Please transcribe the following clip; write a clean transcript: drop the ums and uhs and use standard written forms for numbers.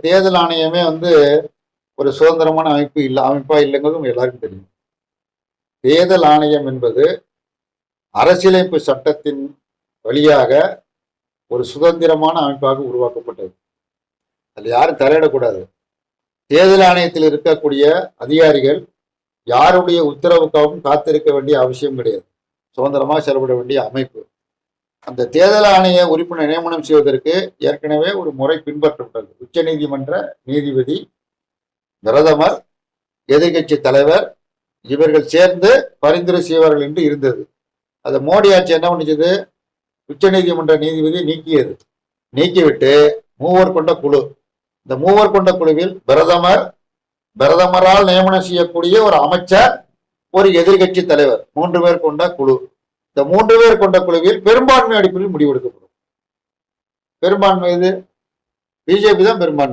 தேர்தல் ஆணையமே ஒரு சுதந்திரமான அமைப்பா இல்லைங்கிறதும் எல்லாருக்கும் தெரியும். தேர்தல் ஆணையம் என்பது அரசியலமைப்பு சட்டத்தின் வழியாக ஒரு சுதந்திரமான அமைப்பாக உருவாக்கப்பட்டது. அதில் யாரும் தலையிடக்கூடாது. தேர்தல் ஆணையத்தில் இருக்கக்கூடிய அதிகாரிகள் யாருடைய உத்தரவுக்காகவும் காத்திருக்க வேண்டிய அவசியம் கிடையாது. சுதந்திரமாக செயல்பட வேண்டிய அமைப்பு. அந்த தேர்தல் ஆணைய உறுப்பினர் நியமனம் செய்வதற்கு ஏற்கனவே ஒரு முறை பின்பற்றப்பட்டது. உச்ச நீதிமன்ற நீதிபதி, பிரதமர், எதிர்கட்சி தலைவர் இவர்கள் சேர்ந்து பரிந்துரை செய்வார்கள் என்று இருந்தது. அதை மோடி ஆட்சி என்ன பண்ணிச்சது? உச்ச நீதிமன்ற நீதிபதி நீக்கிவிட்டு மூவர் கொண்ட குழு. இந்த மூவர் கொண்ட குழுவில் பிரதமரால் நியமனம் செய்யக்கூடிய ஒரு அமைச்சர், ஒரு எதிர்கட்சி தலைவர், 3 பேர் கொண்ட குழு. இந்த 3 பேர் கொண்ட குழுவில் பெரும்பான்மை அடிப்படையில் முடிவெடுக்கப்படும். பெரும்பான்மை இது பிஜேபி தான் பெரும்பான்மை.